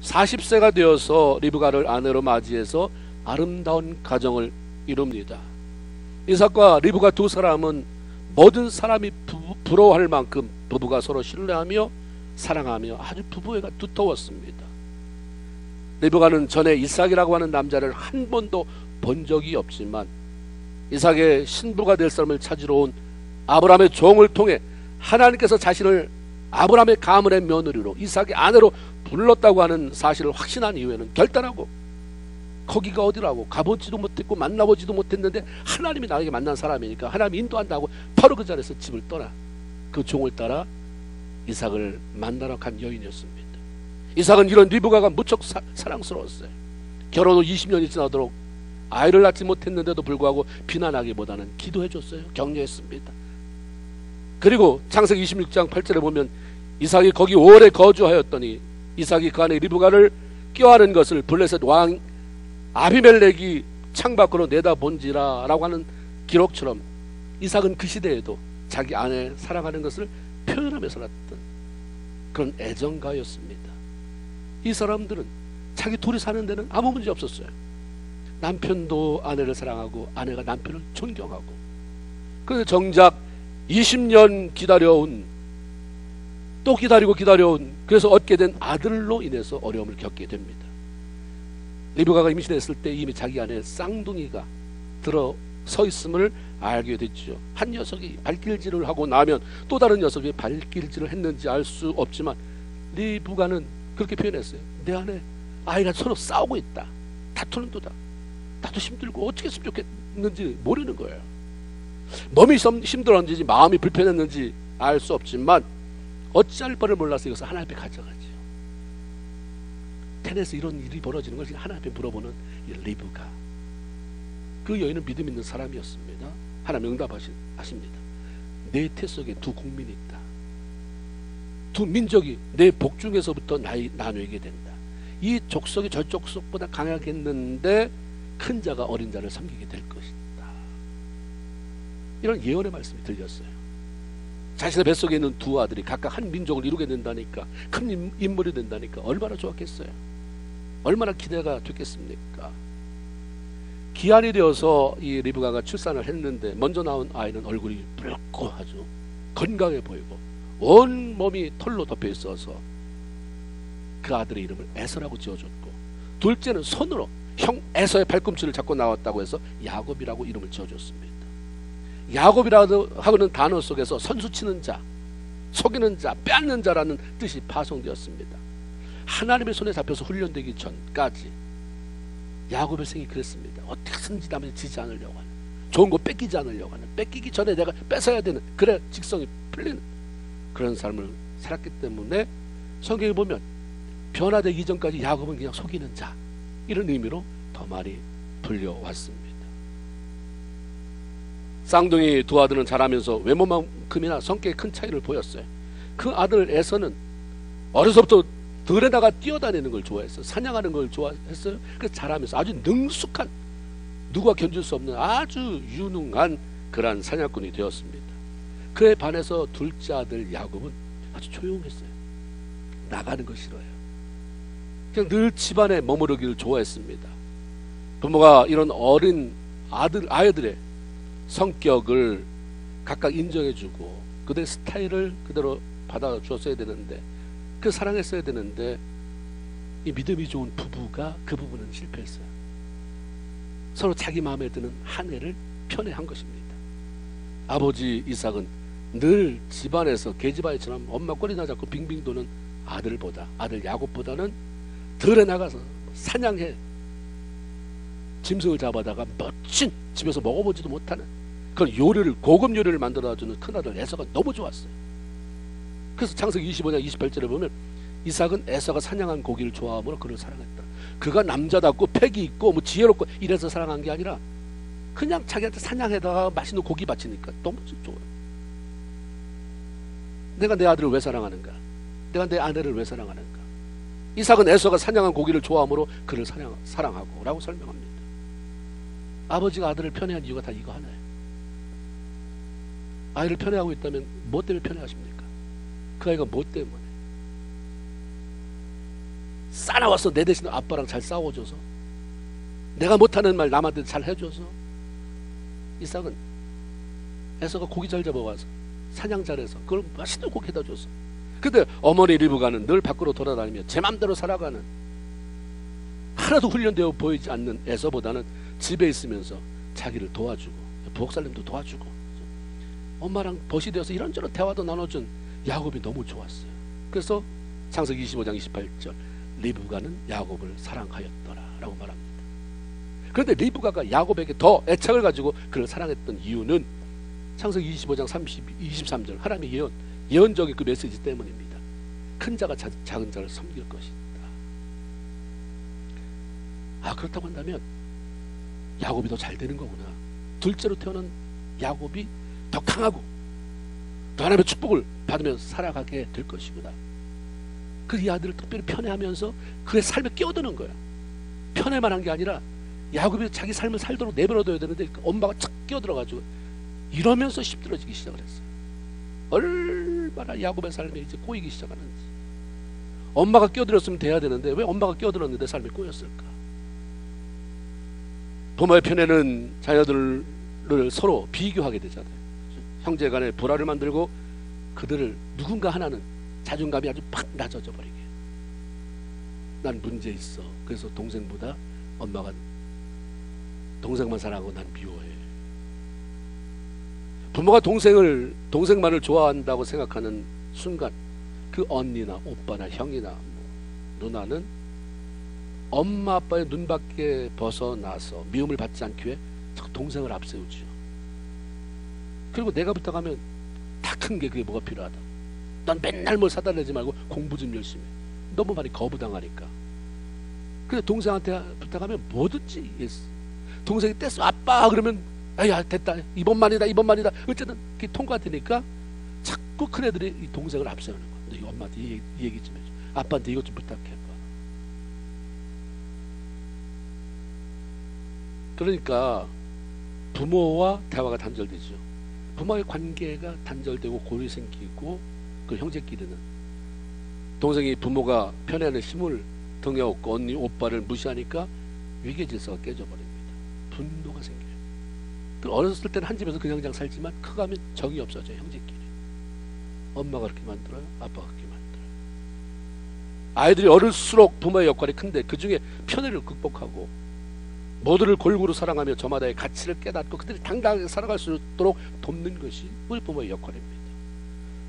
40세가 되어서 리브가를 아내로 맞이해서 아름다운 가정을 이룹니다. 이삭과 리브가 두 사람은 모든 사람이 부러워할 만큼 부부가 서로 신뢰하며 사랑하며 아주 부부애가 두터웠습니다. 리브가는 전에 이삭이라고 하는 남자를 한 번도 본 적이 없지만 이삭의 신부가 될 사람을 찾으러 온 아브라함의 종을 통해 하나님께서 자신을 아브라함의 가문의 며느리로 이삭의 아내로 불렀다고 하는 사실을 확신한 이후에는 결단하고 거기가 어디라고 가보지도 못했고 만나보지도 못했는데 하나님이 나에게 만난 사람이니까 하나님이 인도한다고 바로 그 자리에서 집을 떠나 그 종을 따라 이삭을 만나러 간 여인이었습니다. 이삭은 이런 리브가가 무척 사랑스러웠어요. 결혼 후 20년이 지나도록 아이를 낳지 못했는데도 불구하고 비난하기보다는 기도해줬어요. 격려했습니다. 그리고 창세기 26장 8절에 보면 이삭이 거기 오래 거주하였더니 이삭이 그 안에 리브가를 껴안은 것을 블레셋 왕 아비멜렉이 창밖으로 내다본지라 라고 하는 기록처럼 이삭은 그 시대에도 자기 아내 사랑하는 것을 표현하며 살았던 그런 애정가였습니다. 이 사람들은 자기 둘이 사는 데는 아무 문제 없었어요. 남편도 아내를 사랑하고 아내가 남편을 존경하고. 그런데 정작 20년 기다려온, 또 기다리고 기다려온, 그래서 얻게 된 아들로 인해서 어려움을 겪게 됩니다. 리브가가 임신했을 때 이미 자기 안에 쌍둥이가 들어서 있음을 알게 됐죠. 한 녀석이 발길질을 하고 나면 또 다른 녀석이 발길질을 했는지 알 수 없지만 리브가는 그렇게 표현했어요. 내 안에 아이가 서로 싸우고 있다. 다투는 도다. 나도 힘들고 어떻게 했으면 좋겠는지 모르는 거예요. 몸이 힘들었는지 마음이 불편했는지 알 수 없지만 어찌할 바를 몰라서 이것을 하나님 앞에 가져가죠. 텐에서 이런 일이 벌어지는 것을 하나님 앞에 물어보는 이 리브가. 그 여인은 믿음 있는 사람이었습니다. 하나님 응답하십니다. 내 태 속에 두 국민이 있다. 두 민족이 내 복중에서부터 나누게 된다. 이 족속이 저 족속보다 강하겠는데 큰 자가 어린 자를 섬기게 될 것이다. 이런 예언의 말씀이 들렸어요. 자신의 뱃속에 있는 두 아들이 각각 한 민족을 이루게 된다니까, 큰 인물이 된다니까 얼마나 좋았겠어요. 얼마나 기대가 됐겠습니까. 기한이 되어서 이 리브가가 출산을 했는데 먼저 나온 아이는 얼굴이 붉고 아주 건강해 보이고 온 몸이 털로 덮여 있어서 그 아들의 이름을 에서라고 지어줬고, 둘째는 손으로 형 에서의 발꿈치를 잡고 나왔다고 해서 야곱이라고 이름을 지어줬습니다. 야곱이라고 하는 단어 속에서 선수치는 자, 속이는 자, 빼앗는 자라는 뜻이 파송되었습니다. 하나님의 손에 잡혀서 훈련되기 전까지 야곱의 생이 그랬습니다. 어떻게든지 남에게 지지 않으려고 하는, 좋은 거 뺏기지 않으려고 하는, 뺏기기 전에 내가 뺏어야 되는, 그래 직성이 풀리는 그런 삶을 살았기 때문에 성경에 보면 변화되기 이전까지 야곱은 그냥 속이는 자, 이런 의미로 더 많이 불려왔습니다. 쌍둥이 두 아들은 자라면서 외모만큼이나 성격에 큰 차이를 보였어요. 그 아들 에서는 어려서부터 들에다가 뛰어다니는 걸 좋아했어요. 사냥하는 걸 좋아했어요. 그래서 자라면서 아주 능숙한, 누가 견줄 수 없는 아주 유능한 그러한 사냥꾼이 되었습니다. 그에 반해서 둘째 아들 야곱은 아주 조용했어요. 나가는 걸 싫어해요. 그냥 늘 집안에 머무르기를 좋아했습니다. 부모가 이런 어린 아이들의 성격을 각각 인정해주고 그들의 스타일을 그대로 받아줬어야 되는데, 그 사랑했어야 되는데, 이 믿음이 좋은 부부가 그 부분은 실패했어요. 서로 자기 마음에 드는 한 애를 편애한 것입니다. 아버지 이삭은 늘 집안에서 계집아이처럼 엄마 꼬리나 잡고 빙빙 도는 아들 야곱보다는 들에 나가서 사냥해 짐승을 잡아다가 멋진, 집에서 먹어보지도 못하는 그런 요리를, 고급 요리를 만들어주는 큰아들 에서가 너무 좋았어요. 그래서 창세기 25장 28절에 보면 이삭은 에서가 사냥한 고기를 좋아하므로 그를 사랑했다. 그가 남자답고 패기 있고 뭐 지혜롭고 이래서 사랑한 게 아니라 그냥 자기한테 사냥해다가 맛있는 고기 바치니까 너무 좋아요. 내가 내 아들을 왜 사랑하는가? 내가 내 아내를 왜 사랑하는가? 이삭은 에서가 사냥한 고기를 좋아하므로 그를 사랑하고 라고 설명합니다. 아버지가 아들을 편애한 이유가 다 이거 하나예요. 아이를 편애하고 있다면 뭐 때문에 편애하십니까? 그 아이가 뭐 때문에? 싸나워서 내 대신 아빠랑 잘 싸워줘서, 내가 못하는 말 남한테 잘 해줘서, 이삭은 에서가 고기 잘 잡아와서 사냥 잘해서 그걸 맛있는 고기 해다 줬어. 근데 어머니 리브가는 늘 밖으로 돌아다니며 제 맘대로 살아가는, 하나도 훈련되어 보이지 않는 에서보다는 집에 있으면서 자기를 도와주고 부엌살림도 도와주고 엄마랑 벗이 되어서 이런저런 대화도 나눠준 야곱이 너무 좋았어요. 그래서 창세기 25장 28절 리브가는 야곱을 사랑하였더라 라고 말합니다. 그런데 리브가가 야곱에게 더 애착을 가지고 그를 사랑했던 이유는 창세기 25장 23절 하나님의 예언적인 그 메시지 때문입니다. 큰 자가 작은 자를 섬길 것이다. 그렇다고 한다면 야곱이 더 잘 되는 거구나. 둘째로 태어난 야곱이 더 강하고 더 하나님의 축복을 받으며 살아가게 될 것이구나. 그 이 아들을 특별히 편애하면서 그의 삶에 끼어드는 거야. 편애만 한 게 아니라 야곱이 자기 삶을 살도록 내버려둬야 되는데 그 엄마가 착 끼어들어가지고 이러면서 힘들어지기 시작을 했어요. 얼마나 야곱의 삶에 이제 꼬이기 시작하는지. 엄마가 끼어들었으면 돼야 되는데 왜 엄마가 끼어들었는데 삶이 꼬였을까? 부모의 편애는 자녀들을 서로 비교하게 되잖아요. 형제 간에 불화를 만들고 그들을 누군가 하나는 자존감이 아주 팍 낮아져 버리게. 난 문제 있어. 그래서 동생보다 엄마가 동생만 사랑하고 난 미워해. 부모가 동생만을 좋아한다고 생각하는 순간 그 언니나 오빠나 형이나 누나는 엄마 아빠의 눈밖에 벗어나서 미움을 받지 않기 위해 자꾸 동생을 앞세우죠. 그리고 내가 부탁하면 다 큰 게 그게 뭐가 필요하다. 넌 맨날 뭘 사달라지 말고 공부 좀 열심히 해. 너무 많이 거부당하니까. 근데 동생한테 부탁하면 뭐든지 예스. 동생이 뗐어 아빠 그러면 야 됐다 이번만이다 어쨌든 그게 통과되니까 자꾸 큰애들이 이 동생을 앞세우는 거야. 너 이거 엄마한테 이 얘기 좀 해줘. 아빠한테 이것 좀 부탁해봐. 그러니까 부모와 대화가 단절되죠. 부모의 관계가 단절되고 골이 생기고 그 형제끼리는 동생이 부모가 편애하는 힘을 등에 업고 언니 오빠를 무시하니까 위계 질서가 깨져버립니다. 분노가 생겨요. 어렸을 때는 한 집에서 그냥 살지만 커가면 정이 없어져요. 형제끼리. 엄마가 그렇게 만들어요. 아빠가 그렇게 만들어요. 아이들이 어릴수록 부모의 역할이 큰데 그 중에 편애를 극복하고 모두를 골고루 사랑하며 저마다의 가치를 깨닫고 그들이 당당하게 살아갈 수 있도록 돕는 것이 우리 부모의 역할입니다.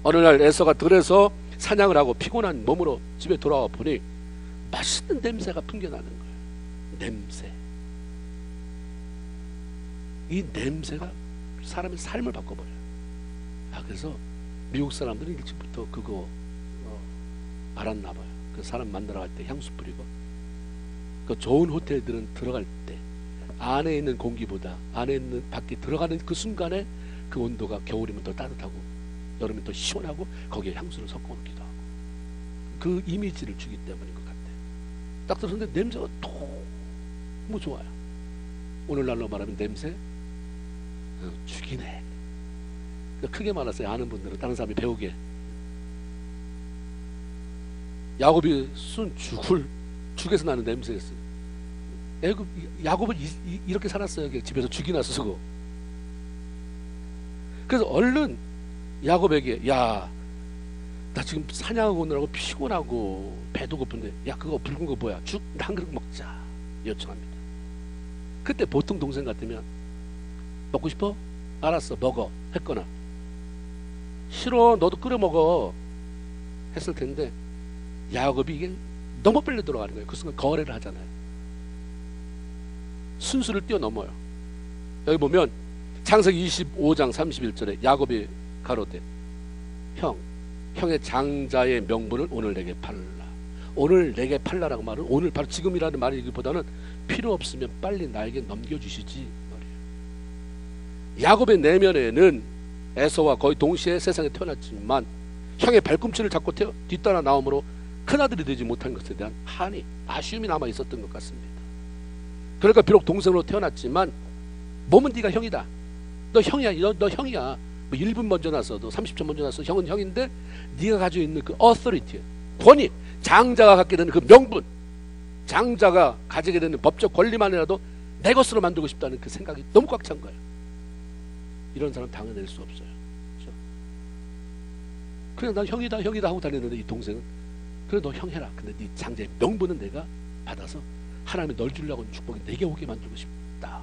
어느 날 에서가 들에서 사냥을 하고 피곤한 몸으로 집에 돌아와 보니 맛있는 냄새가 풍겨나는 거예요. 냄새. 이 냄새가 사람의 삶을 바꿔버려요. 그래서 미국 사람들은 일찍부터 그거 알았나 봐요. 그 사람 만나러 갈 때 향수 뿌리고 그 좋은 호텔들은 들어갈 때 안에 있는 공기보다 안에 있는 밖에 들어가는 그 순간에 그 온도가 겨울이면 더 따뜻하고 여름이면 더 시원하고 거기에 향수를 섞어 놓기도 하고 그 이미지를 주기 때문인 것 같아요. 딱 들었는데 냄새가 너무 좋아요. 오늘날로 말하면 냄새 죽이네. 크게 말해서 아는 분들은 다른 사람이 배우게 야곱이 순 죽에서 나는 냄새였어요. 야곱은 이렇게 살았어요. 집에서 죽이나 쓰고. 그래서 얼른 야곱에게 야, 나 지금 사냥하고 오느라고 피곤하고 배도 고픈데 야 그거 붉은 거 뭐야? 죽 한 그릇 먹자 요청합니다. 그때 보통 동생 같으면 먹고 싶어? 알았어 먹어 했거나 싫어 너도 끓여 먹어 했을 텐데 야곱이 이게 너무 빨리 돌아가는 거예요. 그 순간 거래를 하잖아요. 순수를 뛰어넘어요. 여기 보면 창세기 25장 31절에 야곱이 가로되 형의 장자의 명분을 오늘 내게 팔라. 오늘 내게 팔라라고 말은 오늘 바로 지금이라는 말이기보다는 필요 없으면 빨리 나에게 넘겨주시지 말이에요. 야곱의 내면에는 에서와 거의 동시에 세상에 태어났지만 형의 발꿈치를 잡고 뒤따라 나오므로 큰아들이 되지 못한 것에 대한 한이 아쉬움이 남아 있었던 것 같습니다. 그러니까 비록 동생으로 태어났지만 몸은 네가 형이다. 너 형이야. 너 형이야. 뭐 1분 먼저 났어도 30초 먼저 났어도 형은 형인데 네가 가지고 있는 그 authority, 권위, 장자가 갖게 되는 그 명분 장자가 가지게 되는 법적 권리만이라도 내 것으로 만들고 싶다는 그 생각이 너무 꽉 찬 거예요. 이런 사람 당해낼 수 없어요. 그렇죠? 그냥 난 형이다 하고 다녔는데 이 동생은 그래 너 형 해라. 근데 네 장자의 명분은 내가 받아서 하나님이 널 주려고 하는 축복이 내게 오게 만들고 싶다.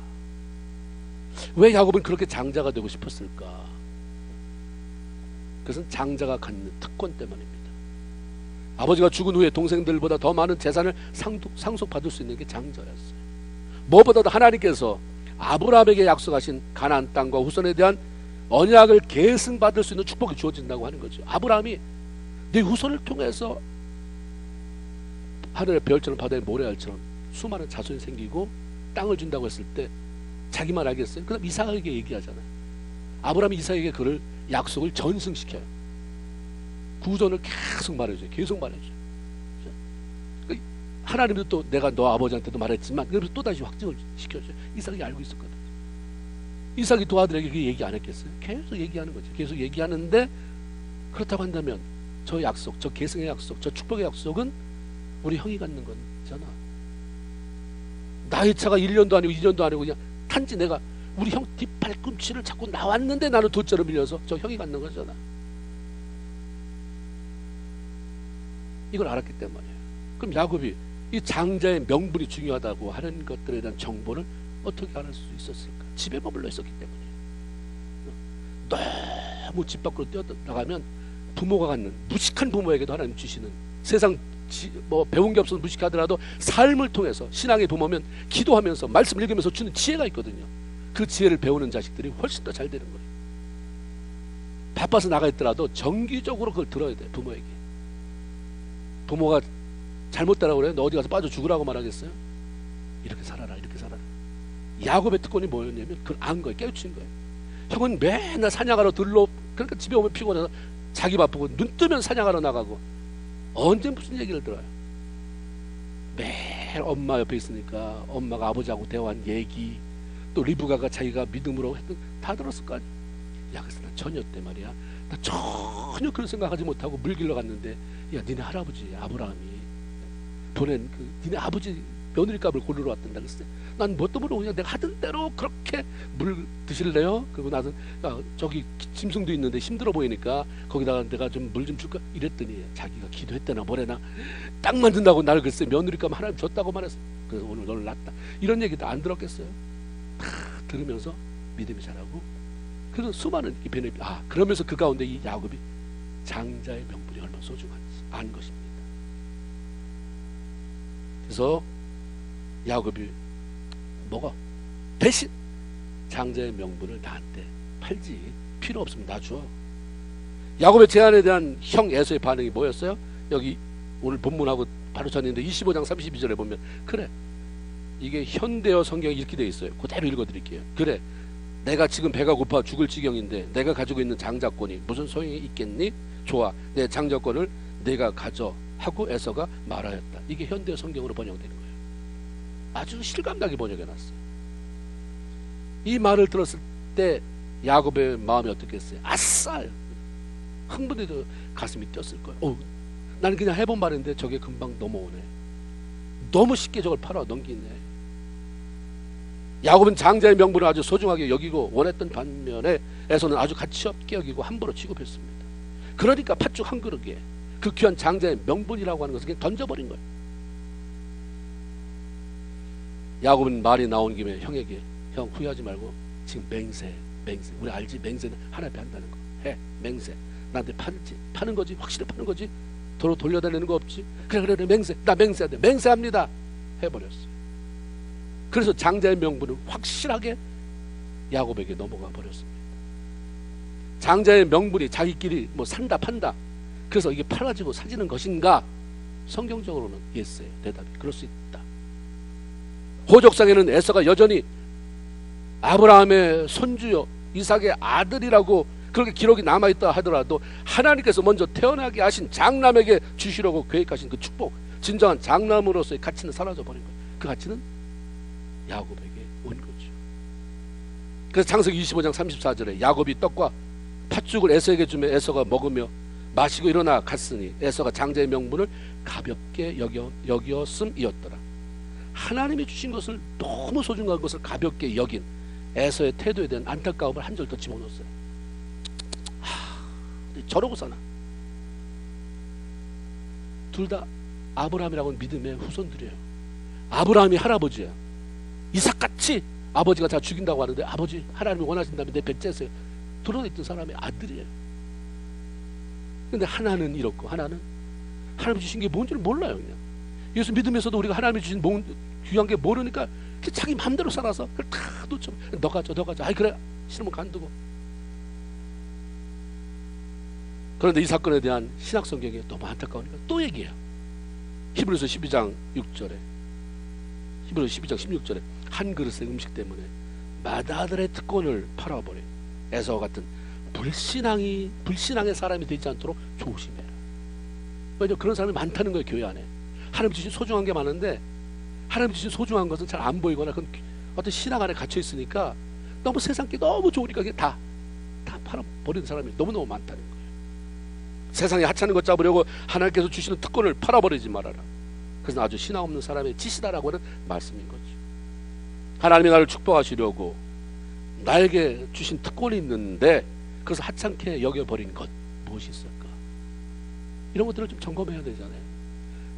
왜 야곱은 그렇게 장자가 되고 싶었을까? 그것은 장자가 갖는 특권 때문입니다. 아버지가 죽은 후에 동생들보다 더 많은 재산을 상속받을 수 있는 게 장자였어요. 무엇보다도 하나님께서 아브라함에게 약속하신 가나안 땅과 후손에 대한 언약을 계승받을 수 있는 축복이 주어진다고 하는 거죠. 아브라함이 네 후손을 통해서 하늘의 별처럼 바다의 모래알처럼 수많은 자손이 생기고 땅을 준다고 했을 때 자기만 알겠어요? 그다음 이삭에게 얘기하잖아요. 아브라함이 이삭에게 그를 약속을 전승시켜요. 구전을 계속 말해줘요. 계속 말해줘요. 하나님도 또 내가 너 아버지한테도 말했지만 그래서 또다시 확증을 시켜줘요. 이삭이 알고 있었거든. 이삭이 두 아들에게 그 얘기 안 했겠어요? 계속 얘기하는 거죠. 계속 얘기하는데 그렇다고 한다면 저 약속, 저 계승의 약속, 저 축복의 약속은 우리 형이 갖는 거잖아. 나의 차가 1년도 아니고 2년도 아니고 그냥 단지 내가 우리 형 뒷발꿈치를 잡고 나왔는데 나는 돛자로 밀려서 저 형이 갖는 거잖아. 이걸 알았기 때문이에요. 그럼 야곱이 이 장자의 명분이 중요하다고 하는 것들에 대한 정보를 어떻게 알을 수 있었을까? 집에 머물러 있었기 때문이에요. 너무 집 밖으로 뛰어나가면 부모가 갖는 무식한 부모에게도 하나님 주시는 세상 뭐 배운 게 없어서 무식하더라도 삶을 통해서 신앙의 부모면 기도하면서 말씀 읽으면서 주는 지혜가 있거든요. 그 지혜를 배우는 자식들이 훨씬 더 잘 되는 거예요. 바빠서 나가 있더라도 정기적으로 그걸 들어야 돼. 부모에게. 부모가 잘못되라고 그래요? 너 어디 가서 빠져 죽으라고 말하겠어요? 이렇게 살아라, 이렇게 살아라. 야곱의 특권이 뭐였냐면 그걸 안 거예요. 깨우친 거예요. 형은 맨날 사냥하러 그러니까 집에 오면 피곤해서 자기 바쁘고 눈 뜨면 사냥하러 나가고 언제 무슨 얘기를 들어요? 매일 엄마 옆에 있으니까 엄마가 아버지하고 대화한 얘기, 또 리브가가 자기가 믿음으로 했던 다 들었을 거 아니에요. 야, 그래서 나 처녀 때 말이야, 나 전혀 그런 생각하지 못하고 물 길러 갔는데, 야, 니네 할아버지 아브라함이 보낸 그 니네 아버지 며느리값을 고르러 왔단다 그랬을 때 난 뭣도 모르고 그냥 내가 하던 대로 그렇게 물 드실래요? 그리고 나서 야, 저기 짐승도 있는데 힘들어 보이니까 거기다가 내가 좀 물 좀 줄까? 이랬더니 자기가 기도했다나 뭐래나 딱 만든다고 나를 글쎄 며느리값 하나님 줬다고 말했어. 그래서 오늘 너를 낳았다. 이런 얘기도 안 들었겠어요? 다 들으면서 믿음이 자라고, 그래서 수많은 이 베네핏, 그러면서 그 가운데 이 야곱이 장자의 명분이 얼마나 소중한지 안 것입니다. 그래서 야곱이 뭐가 대신 장자의 명분을 나한테 팔지, 필요 없으면 나 줘. 야곱의 제안에 대한 형 에서의 반응이 뭐였어요? 여기 오늘 본문하고 바로 전인데 25장 32절에 보면, 그래, 이게 현대어 성경이 이렇게 돼 있어요. 그대로 읽어드릴게요. 그래, 내가 지금 배가 고파 죽을 지경인데 내가 가지고 있는 장자권이 무슨 소용이 있겠니? 좋아, 내 장자권을 내가 가져 하고 에서가 말하였다. 이게 현대어 성경으로 번역되는 거예요. 아주 실감나게 번역해놨어요. 이 말을 들었을 때 야곱의 마음이 어떻겠어요? 아싸! 흥분해도 가슴이 뛰었을 거예요. 나는 그냥 해본 말인데 저게 금방 넘어오네. 너무 쉽게 저걸 팔아 넘기네. 야곱은 장자의 명분을 아주 소중하게 여기고 원했던 반면에 에서는 아주 가치없게 여기고 함부로 취급했습니다. 그러니까 팥죽 한 그릇에 그 귀한 장자의 명분이라고 하는 것을 그냥 던져버린 거예요. 야곱은 말이 나온 김에 형에게, 형 후회하지 말고 지금 맹세, 우리 알지? 맹세는 하나님 앞에 한다는 거 해. 맹세, 나한테 파는 거지? 확실히 파는 거지? 도로 돌려달라는 거 없지? 그래 맹세, 나 맹세해야 돼. 맹세합니다 해버렸어요. 그래서 장자의 명분은 확실하게 야곱에게 넘어가 버렸습니다. 장자의 명분이 자기끼리 뭐 산다 판다, 그래서 이게 팔아지고 사지는 것인가? 성경적으로는 예스예요. 대답이 그럴 수 있다. 호적상에는 에서가 여전히 아브라함의 손주요 이삭의 아들이라고 그렇게 기록이 남아있다 하더라도 하나님께서 먼저 태어나게 하신 장남에게 주시려고 계획하신 그 축복, 진정한 장남으로서의 가치는 사라져버린 거예요. 그 가치는 야곱에게 온 거죠. 그래서 창세기 25장 34절에 야곱이 떡과 팥죽을 에서에게 주며 에서가 먹으며 마시고 일어나 갔으니 에서가 장자의 명분을 가볍게 여겼음이었더라. 하나님이 주신 것을 너무 소중한 것을 가볍게 여긴 에서의 태도에 대한 안타까움을 한 절 더 집어넣었어요. 저러고 사나. 둘 다 아브라함이라고는 믿음의 후손들이에요. 아브라함이 할아버지야. 이삭같이 아버지가 다 죽인다고 하는데 아버지 하나님이 원하신다면 내 배째세요. 드러냈던 사람의 아들이에요. 근데 하나는 이렇고 하나는 하나님이 주신 게 뭔지를 몰라요. 그냥 예수 믿으면서도 우리가 하나님이 주신 귀한 게 모르니까 자기 마음대로 살아서 그걸 다 놓쳐. 너 가져. 아이 그래 싫으면 간두고. 그런데 이 사건에 대한 신약 성경이 너무 안타까우니까 또 얘기해요. 히브리서 12장 6절에 히브리서 12장 16절에 한 그릇의 음식 때문에 맏아들의 특권을 팔아버려 에서와 같은 불신앙의 사람이 되지 않도록 조심해라. 왜냐하면 그런 사람이 많다는 거예요. 교회 안에 하나님 주신 소중한 게 많은데 하나님 주신 소중한 것은 잘 안 보이거나 그건 어떤 신앙 안에 갇혀 있으니까 너무 세상 게 너무 좋으니까 그게 다 팔아버리는 사람이 너무너무 많다는 거예요. 세상에 하찮은 것 잡으려고 하나님께서 주시는 특권을 팔아버리지 말아라. 그래서 아주 신앙 없는 사람의 짓이다라고 하는 말씀인 거죠. 하나님이 나를 축복하시려고 나에게 주신 특권이 있는데 그래서 하찮게 여겨버린 것 무엇이 있을까? 이런 것들을 좀 점검해야 되잖아요.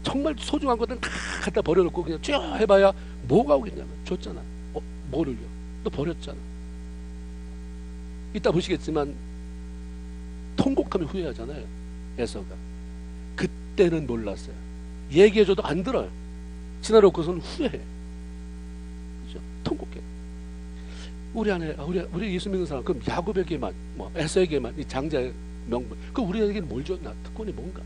정말 소중한 것들은 다 갖다 버려놓고 그냥 쭉 해봐야 뭐가 오겠냐면 줬잖아. 뭐를요? 너 버렸잖아. 이따 보시겠지만 통곡하면 후회하잖아요. 에서가 그때는 몰랐어요. 얘기해줘도 안 들어요. 지나놓고서는 후회해. 그렇죠? 통곡해. 우리 안에 우리 예수 믿는 사람 그럼 야곱에게만 에서에게만 이 장자의 명분 그 우리에게는 뭘 줬나? 특권이 뭔가?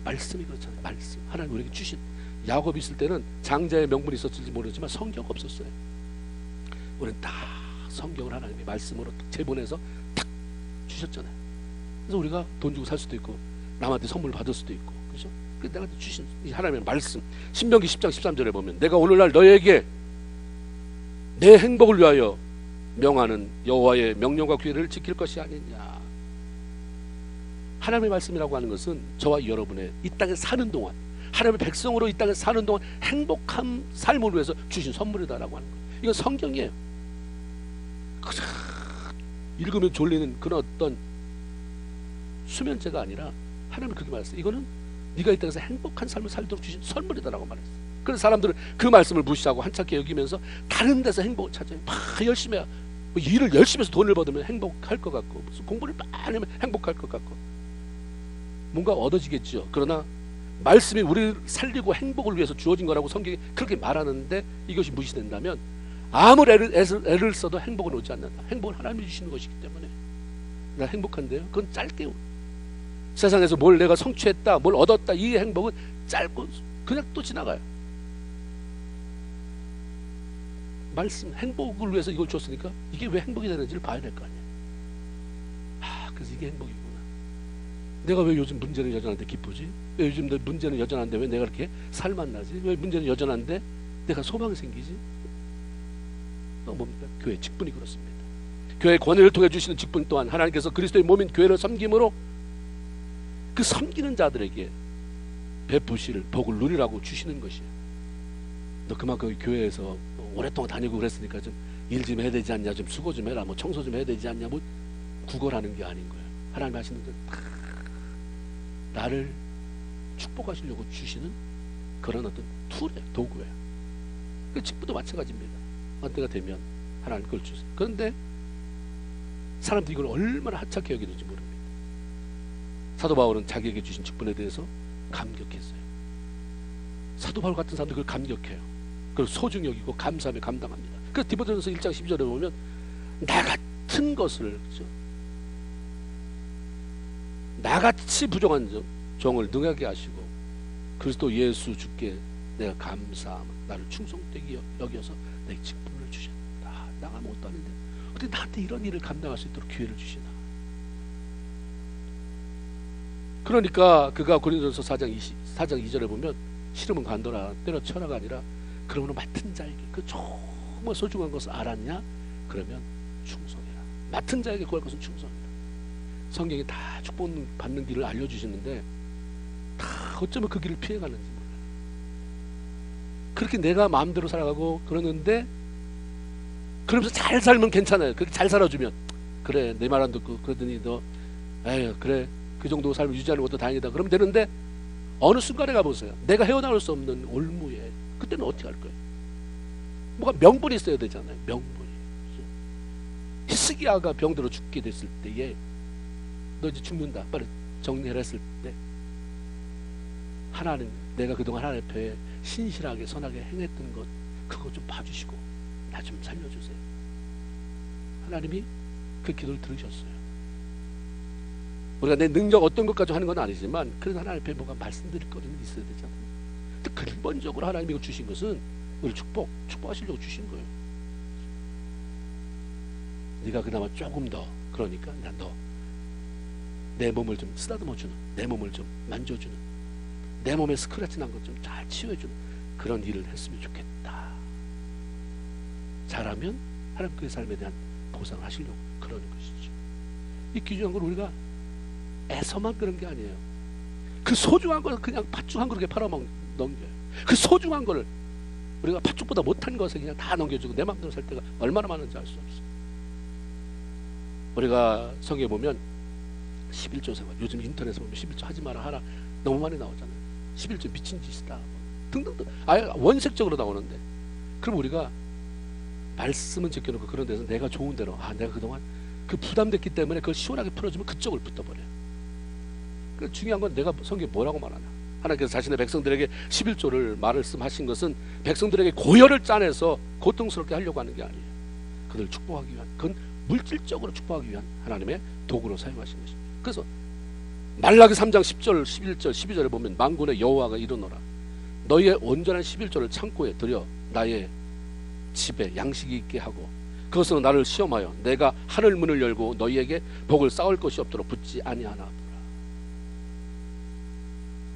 말씀이 그렇잖아요. 말씀 하나님 우리에게 주신 야곱이 있을 때는 장자의 명분이 있었을지 모르지만 성경 없었어요. 우리는 다 성경을 하나님의 말씀으로 재본해서 탁 주셨잖아요. 그래서 우리가 돈 주고 살 수도 있고 남한테 선물 받을 수도 있고 그렇죠? 내가 주신 이 하나님의 말씀 신명기 10장 13절에 보면 내가 오늘날 너에게 내 행복을 위하여 명하는 여호와의 명령과 규례를 지킬 것이 아니냐. 하나님의 말씀이라고 하는 것은 저와 여러분의 이 땅에 사는 동안 하나님의 백성으로 이 땅에 사는 동안 행복한 삶을 위해서 주신 선물이다라고 하는 거예요. 이건 성경이에요. 읽으면 졸리는 그런 어떤 수면제가 아니라 하나님은 그렇게 말했어요. 이거는 네가 이 땅에서 행복한 삶을 살도록 주신 선물이다라고 말했어요. 그래서 사람들은 그 말씀을 무시하고 한참게 여기면서 다른 데서 행복을 찾아요. 막 열심히 해야 일을 열심히 해서 돈을 받으면 행복할 것 같고 무슨 공부를 많이 하면 행복할 것 같고 뭔가 얻어지겠죠. 그러나 말씀이 우리를 살리고 행복을 위해서 주어진 거라고 성경이 그렇게 말하는데 이것이 무시된다면 아무리 애를 써도 행복은 오지 않는다. 행복은 하나님이 주시는 것이기 때문에 나 행복한데요. 그건 짧게요. 세상에서 뭘 내가 성취했다 뭘 얻었다 이 행복은 짧고 그냥 또 지나가요. 말씀 행복을 위해서 이걸 줬으니까 이게 왜 행복이 되는지를 봐야 될 거 아니에요. 그래서 이게 행복이구나. 내가 왜 요즘 문제는 여전한데 기쁘지? 왜 요즘 문제는 여전한데 왜 내가 이렇게 살만 나지? 왜 문제는 여전한데 내가 소망이 생기지? 뭡니까? 교회 직분이 그렇습니다. 교회의 권위를 통해 주시는 직분 또한 하나님께서 그리스도의 몸인 교회를 섬김으로 그 섬기는 자들에게 베푸실 복을 누리라고 주시는 것이에요. 너 그만큼 교회에서 오랫동안 다니고 그랬으니까 좀 일 좀 해야 되지 않냐, 좀 수고 좀 해라, 뭐 청소 좀 해야 되지 않냐, 뭐 구걸하는 게 아닌 거예요. 하나님 하시는 대로 나를 축복하시려고 주시는 그런 어떤 툴이에요, 도구예요. 그 직분도 마찬가지입니다. 어느 때가 되면 하나님 그걸 주세요. 그런데 사람들이 이걸 얼마나 하찮게 여기는지 모릅니다. 사도 바울은 자기에게 주신 직분에 대해서 감격했어요. 사도 바울 같은 사람들 그걸 감격해요. 그걸 소중히 여기고 감사하며 감당합니다. 그래서 디모데전서 1장 12절에 보면 나 같은 것을 그렇죠? 나같이 부정한 종을 능하게 하시고 그리스도 예수 주께 내가 감사함 나를 충성되게 여겨서 내 직분을 주셨다. 나 아무것도 아닌데 어떻게 나한테 이런 일을 감당할 수 있도록 기회를 주시나. 그러니까 그가 고린도전서 4장 2절에 보면 싫으면 간도라 때려쳐라가 아니라 그러므로 맡은 자에게 그 정말 소중한 것을 알았냐? 그러면 충성해라. 맡은 자에게 구할 것은 충성이라. 성경이 다 축복받는 길을 알려주시는데 다 어쩌면 그 길을 피해가는지 몰라요. 그렇게 내가 마음대로 살아가고 그러는데, 그러면서 잘 살면 괜찮아요. 그렇게 잘 살아주면 그래 내 말 안 듣고 그러더니 너 에휴 그래 그 정도 삶을 유지하는 것도 다행이다 그러면 되는데, 어느 순간에 가보세요. 내가 헤어나올 수 없는 올무에, 그때는 어떻게 할 거예요? 뭐가 명분이 있어야 되잖아요. 명분이. 히스기야가 병들어 죽게 됐을 때에 너 이제 죽는다 빨리 정리를 했을 때, 하나님 내가 그동안 하나님 앞에 신실하게 선하게 행했던 것 그거 좀 봐주시고 나 좀 살려주세요. 하나님이 그 기도를 들으셨어요. 우리가 내 능력 어떤 것까지 하는 건 아니지만 그래도 하나님 앞에 뭐가 말씀드릴 거리는 있어야 되잖아요. 근데 근본적으로 하나님이 이거 주신 것은 우리 축복하시려고 주신 거예요. 네가 그나마 조금 더, 그러니까 난 너 내 몸을 좀 쓰다듬어주는, 내 몸을 좀 만져주는, 내 몸에 스크래치 난 것 좀 잘 치워주는 그런 일을 했으면 좋겠다. 잘하면 하나님 그의 삶에 대한 보상을 하시려고 그러는 것이죠. 이 귀중한 걸 우리가 애서만 그런 게 아니에요. 그 소중한 걸 그냥 팥죽 한 그릇에 넘겨요. 그 소중한 걸 우리가 팥죽보다 못한 것에 그냥 다 넘겨주고 내 마음대로 살 때가 얼마나 많은지 알 수 없어요. 우리가 성경에 보면 11조 생활, 요즘 인터넷에 보면 11조 하지 마라 하라 너무 많이 나오잖아요. 11조 미친 짓이다 등등등, 아예 원색적으로 나오는데, 그럼 우리가 말씀은 제껴놓고 그런 데서 내가 좋은 대로, 내가 그동안 그 부담됐기 때문에 그걸 시원하게 풀어주면 그쪽을 붙어버려요. 그 중요한 건 내가 성경에 뭐라고 말하나. 하나님께서 자신의 백성들에게 11조를 말씀하신 것은 백성들에게 고열을 짜내서 고통스럽게 하려고 하는 게 아니에요. 그들을 축복하기 위한, 그건 물질적으로 축복하기 위한 하나님의 도구로 사용하신 것입니다. 그래서 말라기 3장 10절, 11절, 12절에 보면 만군의 여호와가 이르노라 너희의 온전한 11조를 창고에 들여 나의 집에 양식이 있게 하고 그것으로 나를 시험하여 내가 하늘 문을 열고 너희에게 복을 쌓을 것이 없도록 붙지 아니하나 보라.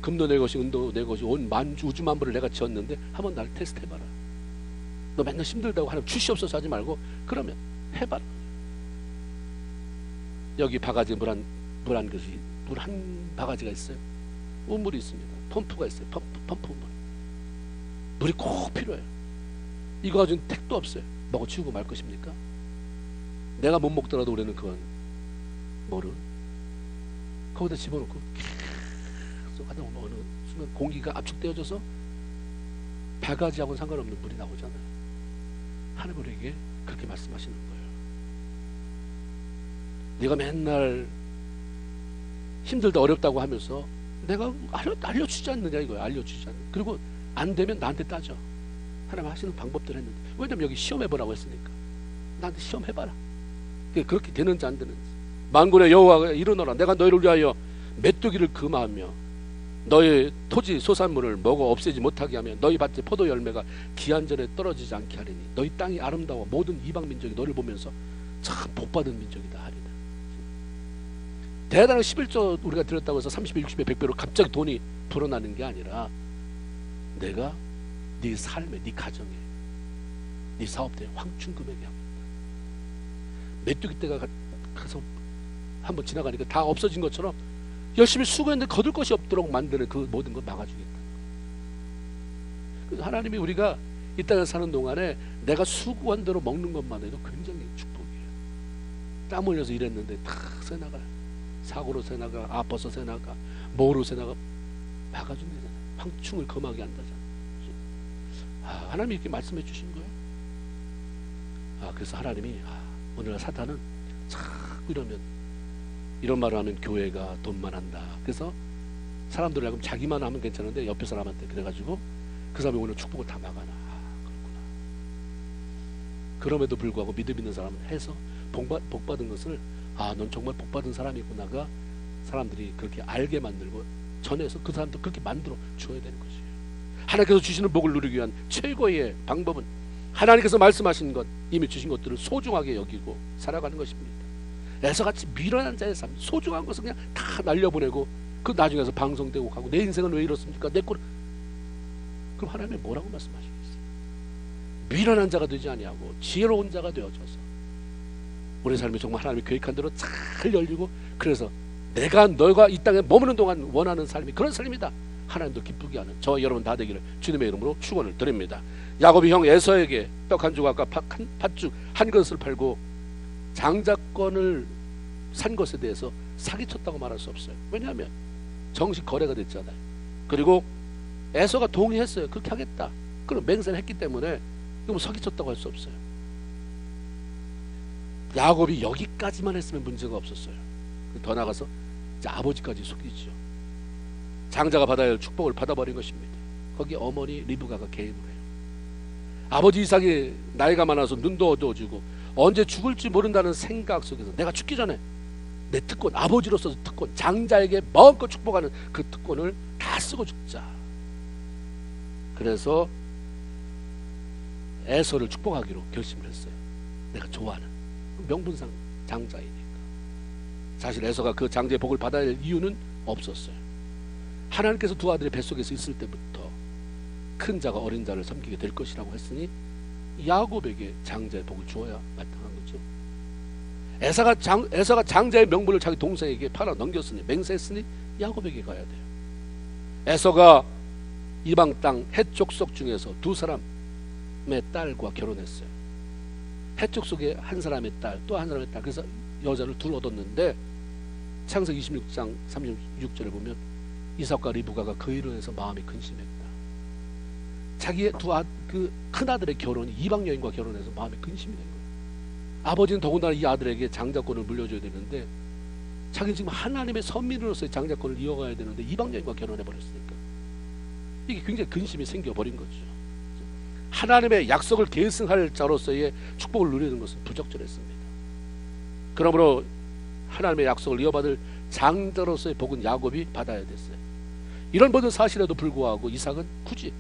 금도 내 것이 은도 내 것이 온 우주 만물을 내가 지었는데 한번 나를 테스트해봐라. 너 맨날 힘들다고 하나님 주시옵소서 하지 말고 그러면 해봐라. 여기 바가지 물 한 바가지가 있어요. 우물이 있습니다. 펌프가 있어요. 펌프물. 물이 꼭 필요해요. 이거 가지고 택도 없어요. 먹어 치우고 말 것입니까? 내가 못 먹더라도 우리는 그건 뭐를 거기다 집어넣고 계속 하다 보면 어느 순간 공기가 압축되어져서 바가지하고는 상관없는 물이 나오잖아요. 하나님 우리에게 그렇게 말씀하시는 거예요. 네가 맨날 힘들다 어렵다고 하면서 내가 알려주지 않느냐 이거예요. 알려주지 않는. 그리고 안 되면 나한테 따져. 하나님 하시는 방법들 했는데, 왜냐면 여기 시험해보라고 했으니까 나한테 시험해봐라. 그렇게 되는지 안 되는지. 만군의 여호와가 이르노라 내가 너희를 위하여 메뚜기를 금하며 너희 토지 소산물을 먹어 없애지 못하게 하며 너희 밭에 포도 열매가 기한전에 떨어지지 않게 하리니 너희 땅이 아름다워 모든 이방 민족이 너를 보면서 참 복받은 민족이다 하리다. 대단한 11조 우리가 드렸다고 해서 30배 60배 100배로 갑자기 돈이 불어나는 게 아니라 내가 네 삶에, 네 가정에, 네 사업대에 황충금하게 합니다. 메뚜기 떼가 가서 한번 지나가니까 다 없어진 것처럼 열심히 수고했는데 거둘 것이 없도록 만드는 그 모든 걸 막아주겠다. 그래서 하나님이 우리가 이 땅에 사는 동안에 내가 수고한 대로 먹는 것만 해도 굉장히 축복이에요. 땀 흘려서 일했는데 다 새나가요. 사고로 새나가, 아파서 새나가, 뭐로 새나가 막아준다잖아요. 황충을 금하게 한다잖아요. 하나님이 이렇게 말씀해 주신 거예요. 그래서 하나님이 오늘날 사탄은 자꾸 이런 말을 하면 교회가 돈만 한다. 그래서 사람들이 하면 자기만 하면 괜찮은데 옆에 사람한테 그래가지고 그 사람이 오늘 축복을 다 막아놔. 그렇구나. 그럼에도 불구하고 믿음 있는 사람은 해서 복받은 것을 넌 정말 복받은 사람이구나가 사람들이 그렇게 알게 만들고 전해서 그 사람도 그렇게 만들어 줘야 되는 것이에요. 하나님께서 주시는 복을 누리기 위한 최고의 방법은 하나님께서 말씀하신 것, 이미 주신 것들을 소중하게 여기고 살아가는 것입니다. 애서같이 미련한 자의 삶, 소중한 것을 그냥 다 날려보내고 그 나중에서 방송되고 가고 내 인생은 왜 이렇습니까? 내 꼴. 그럼 하나님이 뭐라고 말씀하시겠어요? 미련한 자가 되지 아니하고 지혜로운 자가 되어져서 우리 삶이 정말 하나님이 계획한 대로 잘 열리고, 그래서 너가 이 땅에 머무는 동안 원하는 삶이 그런 삶이다. 하나님도 기쁘게 하는 저와 여러분 다 되기를 주님의 이름으로 축원을 드립니다. 야곱이 형 에서에게 떡 한 조각과 팥죽 한 것을 팔고 장자권을 산 것에 대해서 사기쳤다고 말할 수 없어요. 왜냐하면 정식 거래가 됐잖아요. 그리고 에서가 동의했어요. 그렇게 하겠다. 그럼 맹세를 했기 때문에 이거 뭐 사기쳤다고 할 수 없어요. 야곱이 여기까지만 했으면 문제가 없었어요. 더 나가서 이제 아버지까지 속이죠. 장자가 받아야 할 축복을 받아버린 것입니다. 거기에 어머니 리브가가 개입을 해요. 아버지 이삭이 나이가 많아서 눈도 어두워지고 언제 죽을지 모른다는 생각 속에서 내가 죽기 전에 내 특권, 아버지로서 특권, 장자에게 마음껏 축복하는 그 특권을 다 쓰고 죽자. 그래서 에서를 축복하기로 결심을 했어요. 내가 좋아하는 명분상 장자이니까. 사실 에서가 그 장자의 복을 받아야 할 이유는 없었어요. 하나님께서 두 아들의 뱃속에서 있을 때부터 큰 자가 어린 자를 섬기게 될 것이라고 했으니 야곱에게 장자의 복을 주어야 마땅한 거죠. 에서가 장자의 명분을 자기 동생에게 팔아 넘겼으니 맹세했으니 야곱에게 가야 돼요. 에서가 이방 땅 헷 족속 중에서 두 사람의 딸과 결혼했어요. 헷 족속의 한 사람의 딸, 또 한 사람의 딸. 그래서 여자를 둘 얻었는데 창세기 26장 36절을 보면 이삭과 리브가가 그 일로 해서 마음이 근심했다. 자기의 그 큰아들의 결혼이 이방 여인과 결혼해서 마음이 근심이 된 거예요. 아버지는 더군다나 이 아들에게 장자권을 물려줘야 되는데 자기는 지금 하나님의 선민으로서의 장자권을 이어가야 되는데 이방 여인과 결혼해버렸으니까 이게 굉장히 근심이 생겨버린 거죠. 하나님의 약속을 계승할 자로서의 축복을 누리는 것은 부적절했습니다. 그러므로 하나님의 약속을 이어받을 장자로서의 복은 야곱이 받아야 됐어요. 이런 모든 사실에도 불구하고 이삭은 굳이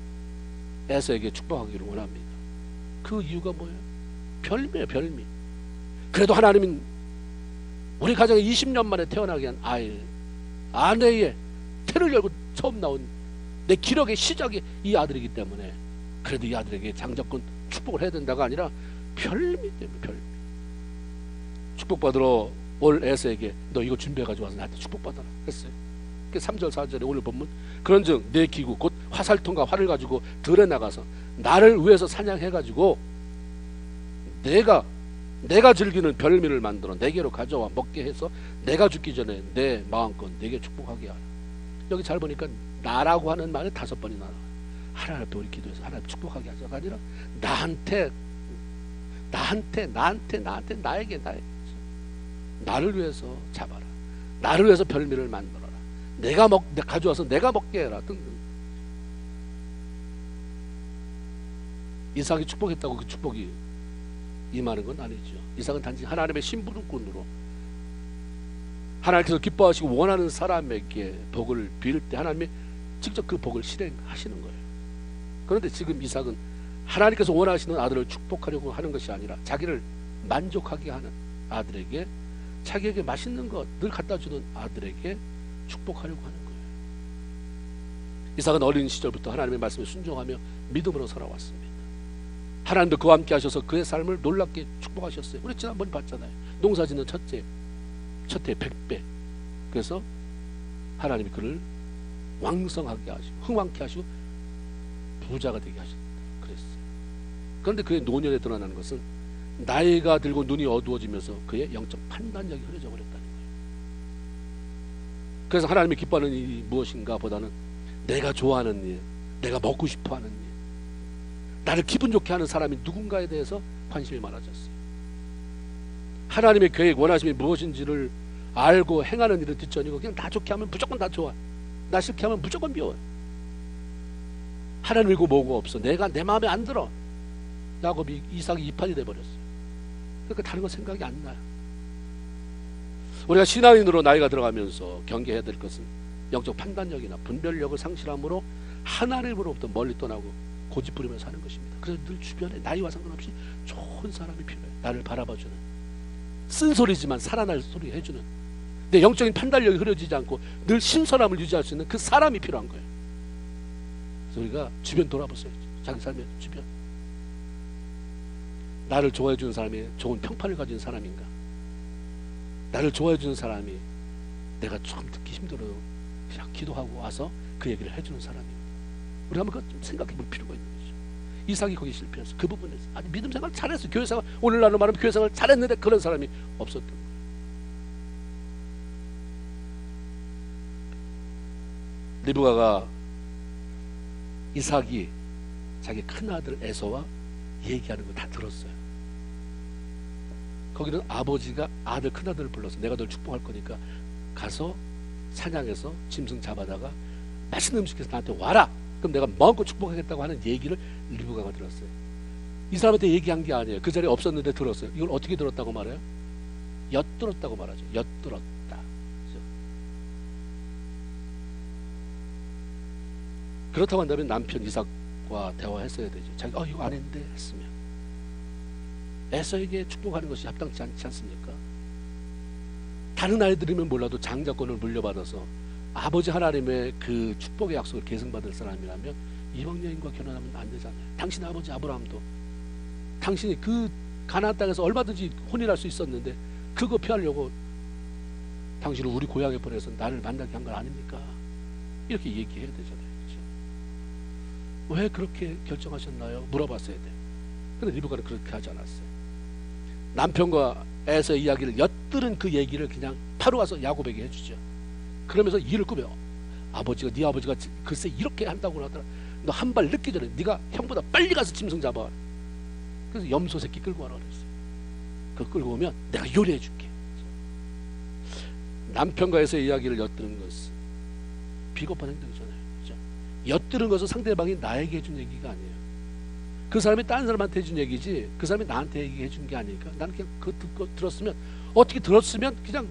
에서에게 축복하기를 원합니다. 그 이유가 뭐예요? 별미예요, 별미. 그래도 하나님은 우리 가정에 20년 만에 태어나게 한 아내의 태를 열고 처음 나온 내 기력의 시작이 이 아들이기 때문에 그래도 이 아들에게 장자권 축복을 해야 된다가 아니라 별미 때문에 별미. 축복받으러 올 에서에게 너 이거 준비해가지고 와서 나한테 축복받아라 했어요. 3절 4절에 오늘 본문 그런즉 내 기구 곧 화살통과 활을 가지고 들에 나가서 나를 위해서 사냥해가지고 내가 즐기는 별미를 만들어 내게로 가져와 먹게 해서 내가 죽기 전에 내 마음껏 내게 축복하게 하라. 여기 잘 보니까 나라고 하는 말이 5번이 나와요. 하나님 앞에 우리 기도해서 하나님 축복하게 하자가 아니라 나에게 나를 위해서 잡아라. 나를 위해서 별미를 만들어라. 내가 가져와서 내가 먹게 해라 등등. 이삭이 축복했다고 그 축복이 임하는 건 아니죠. 이삭은 단지 하나님의 심부름꾼으로 하나님께서 기뻐하시고 원하는 사람에게 복을 빌 때 하나님이 직접 그 복을 실행하시는 거예요. 그런데 지금 이삭은 하나님께서 원하시는 아들을 축복하려고 하는 것이 아니라 자기를 만족하게 하는 아들에게 자기에게 맛있는 것 늘 갖다 주는 아들에게 축복하려고 하는 거예요. 이삭은 어린 시절부터 하나님의 말씀에 순종하며 믿음으로 살아왔습니다. 하나님도 그와 함께 하셔서 그의 삶을 놀랍게 축복하셨어요. 우리 지난번에 봤잖아요. 농사짓는 첫째 100배. 그래서 하나님이 그를 왕성하게 하시고 흥왕케 하시고 부자가 되게 하셨다 그랬어요. 그런데 그의 노년에 드러나는 것은 나이가 들고 눈이 어두워지면서 그의 영적 판단력이 흐려져 버렸다는 거예요. 그래서 하나님이 기뻐하는 일이 무엇인가 보다는 내가 좋아하는 일, 내가 먹고 싶어하는 일, 나를 기분 좋게 하는 사람이 누군가에 대해서 관심이 많아졌어요. 하나님의 계획, 원하심이 무엇인지를 알고 행하는 일은 뒷전이고 그냥 나 좋게 하면 무조건 다 좋아, 나 싫게 하면 무조건 미워요. 하나님이고 뭐고 없어. 내가 내 마음에 안 들어. 야곱이 이삭이 2판이 돼버렸어요. 그러니까 다른 거 생각이 안 나요. 우리가 신앙인으로 나이가 들어가면서 경계해야 될 것은 영적 판단력이나 분별력을 상실함으로 하나님으로부터 멀리 떠나고 고집부리며 사는 것입니다. 그래서 늘 주변에 나이와 상관없이 좋은 사람이 필요해요. 나를 바라봐주는, 쓴소리지만 살아날 소리 해주는, 내 영적인 판단력이 흐려지지 않고 늘 신선함을 유지할 수 있는 그 사람이 필요한 거예요. 그래서 우리가 주변 돌아보세요. 자기 삶의 주변. 나를 좋아해 주는 사람이 좋은 평판을 가진 사람인가? 나를 좋아해 주는 사람이 내가 조금 듣기 힘들어도 그냥 기도하고 와서 그 얘기를 해주는 사람입니다. 우리 한번 그거 좀 생각해 볼 필요가 있는 거죠. 이삭이 거기 실패했어. 그 부분에서 아니 믿음 생활 잘했어. 교회 생활, 오늘날로 말하면 교회 생활 잘했는데 그런 사람이 없었던 거예요. 리브가가 이삭이 자기 큰아들 에서와 얘기하는 거 다 들었어요. 거기는 아버지가 아들 큰아들을 불러서 내가 널 축복할 거니까 가서 사냥해서 짐승 잡아다가 맛있는 음식해서 나한테 와라. 그럼 내가 마음껏 축복하겠다고 하는 얘기를 리브가가 들었어요. 이 사람한테 얘기한 게 아니에요. 그 자리에 없었는데 들었어요. 이걸 어떻게 들었다고 말해요? 엿들었다고 말하죠. 엿들었다. 그렇다고 한다면 남편 이삭과 대화했어야 되죠. 자기가 이거 안 했는데 했으면 에서에게 축복하는 것이 합당치 않지 않습니까? 다른 아이들이면 몰라도 장자권을 물려받아서 아버지 하나님의 그 축복의 약속을 계승받을 사람이라면 이방 여인과 결혼하면 안 되잖아요. 당신 아버지 아브라함도 당신이 그 가나안 땅에서 얼마든지 혼인할 수 있었는데 그거 피하려고 당신을 우리 고향에 보내서 나를 만나게 한 건 아닙니까? 이렇게 얘기해야 되잖아요. 왜 그렇게 결정하셨나요? 물어봤어야 돼요. 근데 리브가는 그렇게 하지 않았어요. 남편과 에서 이야기를 엿들은 그 얘기를 그냥 바로 와서 야곱에게 해주죠. 그러면서 일을 꾸며 아버지가 네 아버지가 글쎄 이렇게 한다고 하더라. 너 한 발 늦기 전에 네가 형보다 빨리 가서 짐승 잡아와. 그래서 염소 새끼 끌고 와라 그랬어요. 그거 끌고 오면 내가 요리해 줄게. 남편과 에서 이야기를 엿드는 것은 비겁한 행동이잖아요. 엿들은 것은 상대방이 나에게 해준 얘기가 아니에요. 그 사람이 다른 사람한테 해준 얘기지 그 사람이 나한테 얘기해 준 게 아니니까 나는 그냥 그거 듣고 들었으면 어떻게 들었으면 그냥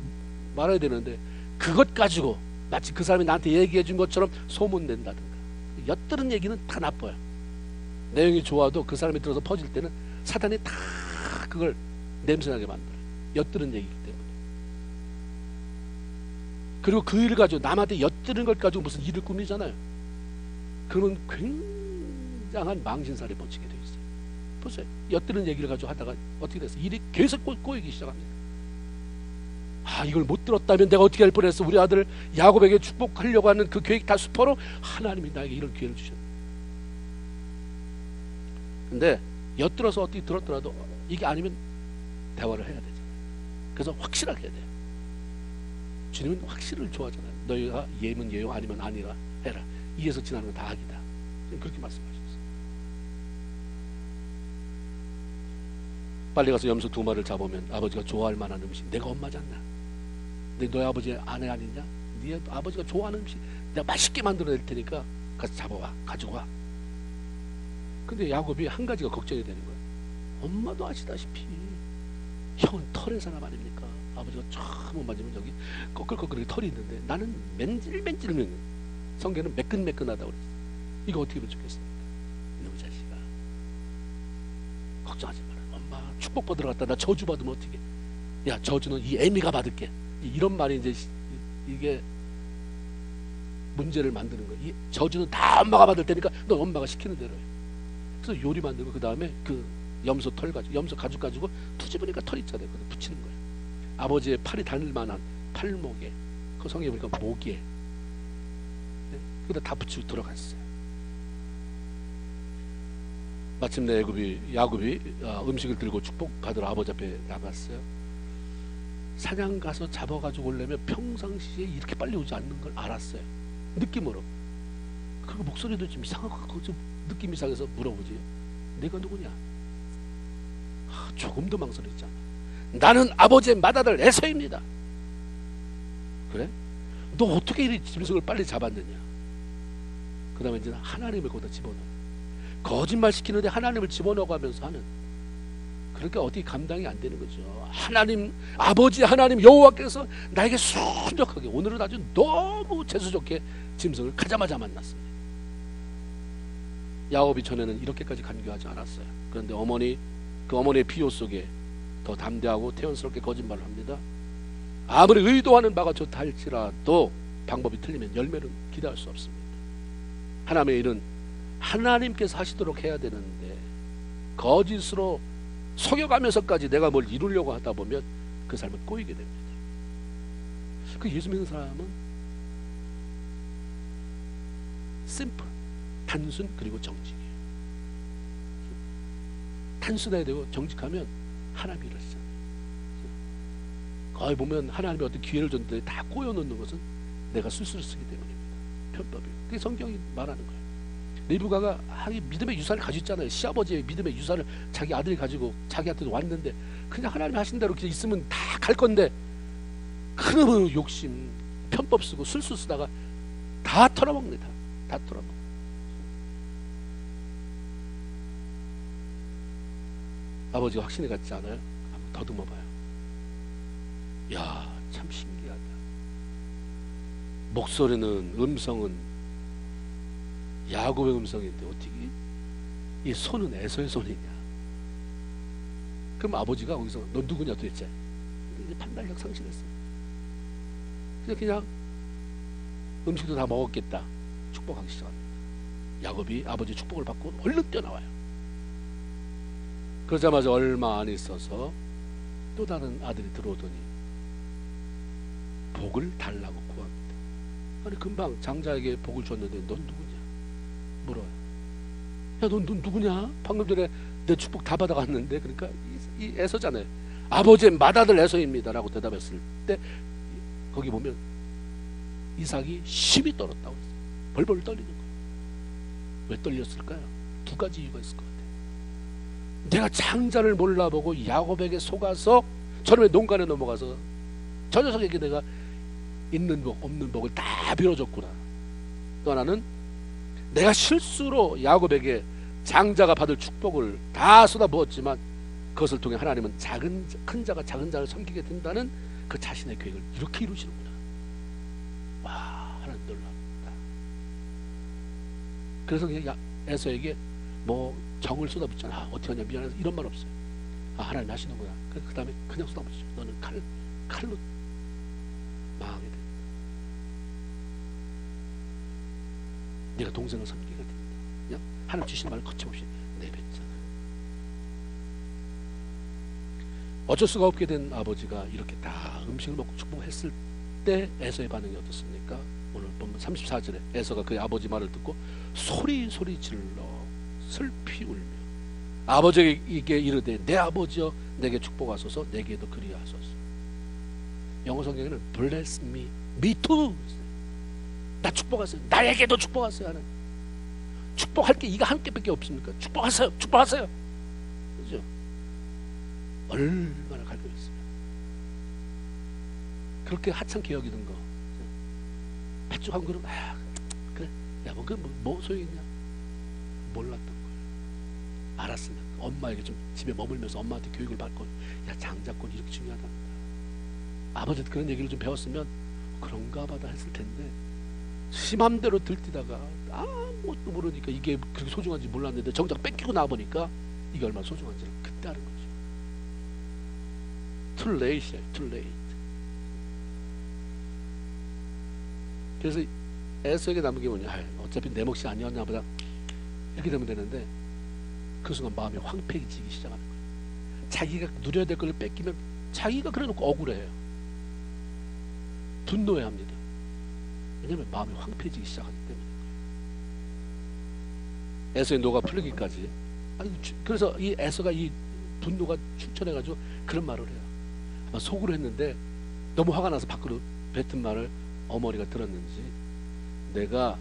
말해야 되는데 그것 가지고 마치 그 사람이 나한테 얘기해 준 것처럼 소문낸다든가 엿들은 얘기는 다 나빠요. 내용이 좋아도 그 사람이 들어서 퍼질 때는 사단이 다 그걸 냄새나게 만들어요. 엿들은 얘기이기 때문에. 그리고 그 일을 가지고 남한테 엿들은 것 가지고 무슨 일을 꾸미잖아요. 그러면 굉장한 망신살에 뻗치게 되어 있어요. 보세요. 엿드는 얘기를 가지고 하다가 어떻게 됐어요? 일이 계속 꼬이기 시작합니다. 이걸 못 들었다면 내가 어떻게 할 뻔했어. 우리 아들 야곱에게 축복하려고 하는 그 계획 다 수포로 하나님이 나에게 이런 기회를 주셨네. 근데 엿들어서 어떻게 들었더라도 이게 아니면 대화를 해야 되잖아요. 그래서 확실하게 해야 돼요. 주님은 확실을 좋아하잖아요. 너희가 예면 예요 아니면 아니라 해라. 이에서 지나는 건 다 악이다. 그렇게 말씀하셨어요. 빨리 가서 염소 2마리를 잡으면 아버지가 좋아할 만한 음식 내가 엄마지 않나? 너희 아버지 아내 아니냐? 네 아버지가 좋아하는 음식 내가 맛있게 만들어낼 테니까 가서 잡아와 가지고 와. 근데 야곱이 한 가지가 걱정이 되는 거예요. 엄마도 아시다시피 형은 털의 사람 아닙니까? 아버지가 처음 만지면 여기 꺼끌꺼끌하게 털이 있는데 나는 맨질맨질 성경은 매끈매끈하다고 그랬어요. 이거 어떻게 하면 좋겠습니까? 이놈의 자식아 걱정하지 마라. 엄마 축복 받으러 갔다 나 저주 받으면 어떻게? 야 저주는 이 애미가 받을게. 이런 말이 이제 이게 문제를 만드는 거예요. 이 저주는 다 엄마가 받을 테니까 넌 엄마가 시키는 대로 해. 그래서 요리 만들고 그 다음에 그 염소 털 가지고 염소 가죽 가지고 투집으니까 털 있잖아요. 그거 붙이는 거예요. 아버지의 팔이 닿을 만한 팔목에 그 성경에 보니까 목에 그다 붙이고 들어갔어요. 마침내 야곱이 음식을 들고 축복받으러 아버지 앞에 나갔어요. 사냥 가서 잡아가지고 오려면 평상시에 이렇게 빨리 오지 않는 걸 알았어요. 느낌으로. 그리고 목소리도 좀 이상하고 좀 느낌 이상해서 물어보지. 내가 누구냐? 조금도 망설이지 않아. 나는 아버지의 맏아들 에서입니다. 그래? 너 어떻게 이 짐승을 빨리 잡았느냐? 그 다음에 이제 하나님을 거기다 집어넣어. 거짓말 시키는데 하나님을 집어넣어가면서 하는. 그러니까 어떻게 감당이 안 되는 거죠. 하나님, 아버지 하나님 여호와께서 나에게 순적하게 오늘은 아주 너무 재수좋게 짐승을 가자마자 만났습니다. 야곱이 전에는 이렇게까지 간교하지 않았어요. 그런데 그 어머니의 비호 속에 더 담대하고 태연스럽게 거짓말을 합니다. 아무리 의도하는 바가 좋다 할지라도 방법이 틀리면 열매는 기대할 수 없습니다. 하나님의 일은 하나님께서 하시도록 해야 되는데 거짓으로 속여가면서까지 내가 뭘 이루려고 하다 보면 그 삶은 꼬이게 됩니다. 그 예수 믿는 사람은 심플, 단순 그리고 정직이에요. 단순해야 되고 정직하면 하나님이 이러시잖아요. 거의 보면 하나님이 어떤 기회를 줬는데 다 꼬여놓는 것은 내가 술수를 쓰기 때문입니다. 편법이. 그게 성경이 말하는 거예요. 리브가가 믿음의 유산을 가지고 있잖아요. 시아버지의 믿음의 유산을 자기 아들이 가지고 자기한테 왔는데 그냥 하나님 하신 대로 그냥 있으면 다 갈 건데 큰 욕심, 편법 쓰고 술수 쓰다가 다 털어먹는다. 다 털어먹. 아버지가 확신이 같지 않아요? 한번 더듬어 봐요. 야, 참 신기하다. 목소리는 음성은 야곱의 음성인데 어떻게 이 손은 에서의 손이냐? 그럼 아버지가 거기서 넌 누구냐 도대체? 이제 판단력 상실했어요. 그냥 음식도 다 먹었겠다. 축복하기 시작합니다. 야곱이 아버지 축복을 받고 얼른 뛰어나와요. 그러자마자 얼마 안 있어서 또 다른 아들이 들어오더니 복을 달라고 구합니다. 아니 금방 장자에게 복을 줬는데 넌 누구냐? 물어요. 야, 넌 누구냐? 방금 전에 내 축복 다 받아갔는데. 그러니까 이 에서잖아요. 아버지의 맏아들 에서입니다 라고 대답했을 때 거기 보면 이삭이 심히 떨었다고 했어요. 벌벌 떨리는 거예요. 왜 떨렸을까요? 두 가지 이유가 있을 것 같아요. 내가 장자를 몰라보고 야곱에게 속아서 저놈의 농간에 넘어가서 저 녀석에게 내가 있는 복 없는 복을 다 빌어줬구나. 또 하나는 내가 실수로 야곱에게 장자가 받을 축복을 다 쏟아부었지만 그것을 통해 하나님은 큰 자가 작은 자를 섬기게 된다는 그 자신의 계획을 이렇게 이루시는구나. 와, 하나님 놀랍다. 그래서 그냥 에서에게 뭐 정을 쏟아붓잖아. 어떻게 하냐 미안해서 이런 말 없어요. 아, 하나님 하시는구나. 그 다음에 그냥 쏟아붓죠. 너는 칼로 망하게 된다. 네가 동생을 섬기게 된다. 그냥 하나님 주신 말을 거침없이 내뱉잖아요. 어쩔 수가 없게 된 아버지가 이렇게 다 음식을 먹고 축복했을 때 에서의 반응이 어떻습니까? 오늘 보면 34절에 에서가 그의 아버지 말을 듣고 소리 질러 슬피 울며 아버지에게 이르되 내 아버지여 내게 축복하소서 내게도 그리하소서. 영어 성경에는 bless me, me too. 나 축복하세요. 나에게도 축복하세요. 하는 축복할 게 이가 한 개밖에 없습니까? 축복하세요. 축복하세요. 그죠? 얼마나 갈급했으면 그렇게 하찮게 여기던 거 팥죽 그릇 그래 야 뭐 소용이 있냐 몰랐던 거예요. 알았으면 엄마에게 좀 집에 머물면서 엄마한테 교육을 받고 야 장자권이 이렇게 중요하답니다. 아버지한테 그런 얘기를 좀 배웠으면 그런가 보다 했을 텐데 심함대로 들뛰다가 아무것도 모르니까 이게 그렇게 소중한지 몰랐는데 정작 뺏기고 나보니까 이게 얼마나 소중한지를 그때 아는 거죠. Too late, too late. 그래서 에서에게 남은 게 뭐냐? 어차피 내 몫이 아니었나 보다. 이렇게 되면 되는데 그 순간 마음이 황폐해지기 시작하는 거예요. 자기가 누려야 될 걸 뺏기면 자기가 그래놓고 억울해요. 분노해야 합니다. 왜냐하면 마음이 황폐해지기 시작하기 때문인 거예요. 에서의 노가 풀리기까지. 그래서 이 에서가 이 분노가 충천해가지고 그런 말을 해요. 아마 속으로 했는데 너무 화가 나서 밖으로 뱉은 말을 어머니가 들었는지 내가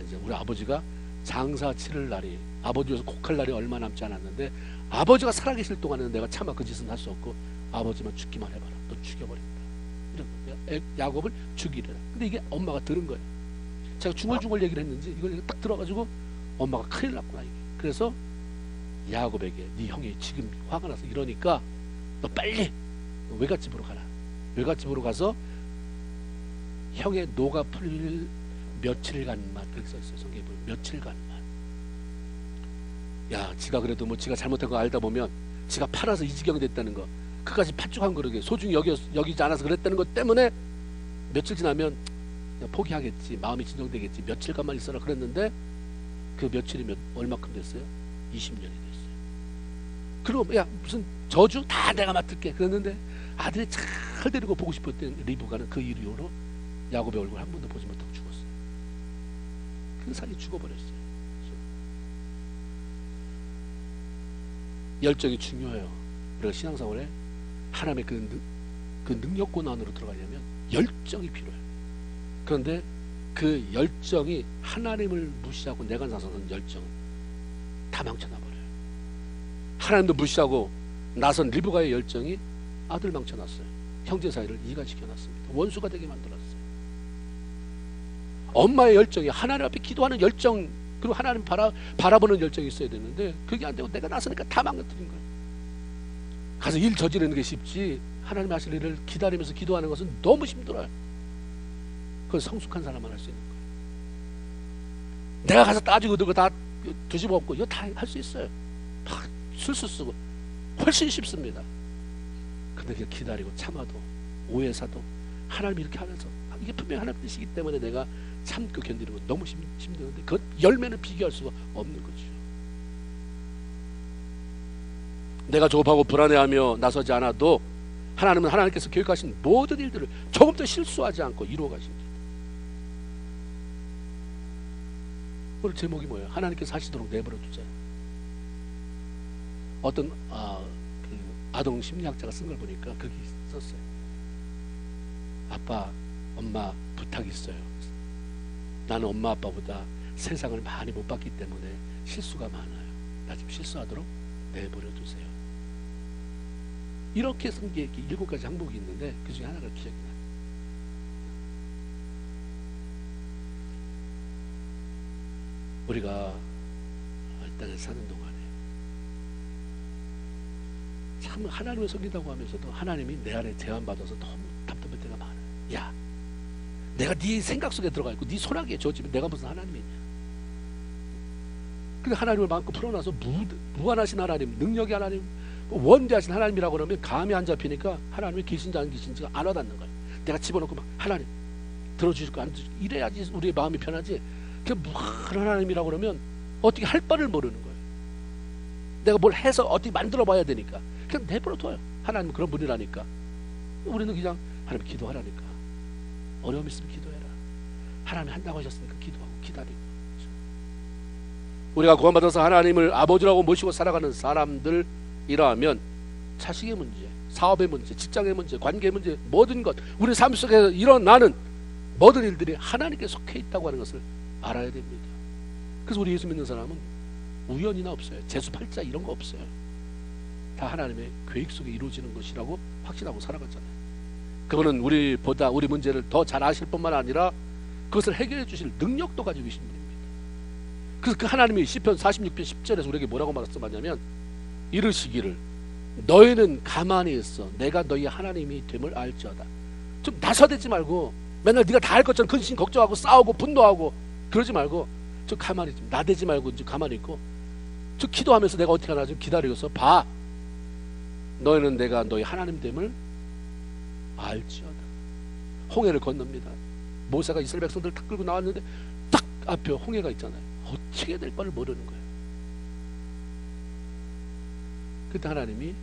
이제 우리 아버지가 장사 치를 날이 아버지여서 곡할 날이 얼마 남지 않았는데 아버지가 살아계실 동안에는 내가 차마 그 짓은 할 수 없고 아버지만 죽기만 해봐라. 너 죽여버린다. 이런 거예요. 야곱을 죽이래라. 근데 이게 엄마가 들은 거예요. 제가 중얼중얼 얘기를 했는지 이걸 딱 들어가지고 엄마가 큰일 났구나 이게. 그래서 야곱에게 네 형이 지금 화가 나서 이러니까 너 빨리 외갓집으로 가라. 외갓집으로 가서 형의 노가 풀릴 며칠간만 그렇게 써있어요. 성경에 보면 며칠간만. 야, 지가 그래도 뭐 지가 잘못한 거 알다 보면 지가 팔아서 이 지경이 됐다는 거 그까지 팥죽 한 그릇에 소중히 여기지 않아서 그랬다는 것 때문에 며칠 지나면 그냥 포기하겠지. 마음이 진정되겠지. 며칠간만 있어라 그랬는데 그 며칠이면 얼마큼 됐어요? 20년이 됐어요. 그럼 야 무슨 저주 다 내가 맡을게 그랬는데 아들이 잘 데리고 보고 싶었던 리브가는 그 이후로 야곱의 얼굴 한 번도 보지 못하고 죽었어요. 그 산이 죽어버렸어요. 열정이 중요해요. 우리가 신앙생활에 하나님의 그 능력권 안으로 들어가려면 열정이 필요해요. 그런데 그 열정이 하나님을 무시하고 내가 나서는 열정은 다 망쳐놔버려요. 하나님도 무시하고 나선 리브가의 열정이 아들 망쳐놨어요. 형제 사이를 이간시켜놨습니다. 원수가 되게 만들었어요. 엄마의 열정이 하나님 앞에 기도하는 열정, 그리고 하나님 바라보는 열정이 있어야 되는데 그게 안 되고 내가 나서니까 다 망가뜨린 거예요. 가서 일 저지르는 게 쉽지 하나님 하실 일을 기다리면서 기도하는 것은 너무 힘들어요. 그건 성숙한 사람만 할 수 있는 거예요. 내가 가서 따지고 그거 다 뒤집어 엎고 이거 다 할 수 있어요. 막 술술 쓰고 훨씬 쉽습니다. 근데 그냥 기다리고 참아도 오해사도 하나님이 이렇게 하면서 이게 분명히 하나님 뜻이기 때문에 내가 참고 견디는 건 너무 힘드는데 그 열매는 비교할 수가 없는 거죠. 내가 조급하고 불안해하며 나서지 않아도 하나님은 하나님께서 계획하신 모든 일들을 조금 더 실수하지 않고 이루어 가십니다. 오늘 제목이 뭐예요? 하나님께서 하시도록 내버려 두자. 어떤 그 아동 심리학자가 쓴 걸 보니까 거기 썼어요. 아빠, 엄마 부탁이 있어요. 나는 엄마 아빠보다 세상을 많이 못 봤기 때문에 실수가 많아요. 나 좀 실수하도록 내버려 두세요. 이렇게 쓴 게 7가지 항목이 있는데 그 중에 하나가 기억이 나요. 우리가 이 땅에 사는 동안에 참 하나님을 섬긴다고 하면서도 하나님이 내 안에 제한받아서 너무 답답할 때가 많아요. 야, 내가 네 생각 속에 들어가 있고 네 소나기에 젖으면 내가 무슨 하나님이냐. 근데 하나님을 마음껏 풀어놔서 무한하신 하나님, 능력이 하나님, 원대하신 하나님이라고 그러면 감이 안 잡히니까 하나님이 계신지 안 계신지가 안 와닿는 거예요. 내가 집어넣고 막 하나님 들어주실 거 안 들어주실 거 이래야지 우리의 마음이 편하지. 그 무한한 하나님이라고 그러면 어떻게 할 바를 모르는 거예요. 내가 뭘 해서 어떻게 만들어 봐야 되니까 그냥 내버려 둬요. 하나님은 그런 분이라니까. 우리는 그냥 하나님 기도하라니까. 어려움 있으면 기도해라. 하나님이 한다고 하셨으니까 기도하고 기다리고. 우리가 구원받아서 하나님을 아버지라고 모시고 살아가는 사람들이라면 자식의 문제, 사업의 문제, 직장의 문제, 관계의 문제, 모든 것 우리 삶 속에서 일어나는 모든 일들이 하나님께 속해 있다고 하는 것을 알아야 됩니다. 그래서 우리 예수 믿는 사람은 우연이나 없어요. 재수팔자 이런 거 없어요. 다 하나님의 계획 속에 이루어지는 것이라고 확신하고 살아갔잖아요. 그분은 우리보다 우리 문제를 더 잘 아실 뿐만 아니라 그것을 해결해 주실 능력도 가지고 계신 분입니다. 그래서 그 하나님이 시편 46편 10절에서 우리에게 뭐라고 말씀하냐면 이르시기를 너희는 가만히 있어 내가 너희 하나님이 됨을 알지어다. 좀 나서대지 말고 맨날 네가 다 할 것처럼 근심 걱정하고 싸우고 분노하고 그러지 말고 좀 가만히 좀 나대지 말고 좀 가만히 있고 좀 기도하면서 내가 어떻게 하나 좀 기다리고서 봐. 너희는 내가 너희 하나님 됨을 알지어다. 홍해를 건넙니다. 모세가 이스라엘 백성들을 딱 끌고 나왔는데 딱 앞에 홍해가 있잖아요. 어떻게 될 바를 모르는 거예요. 그때 하나님이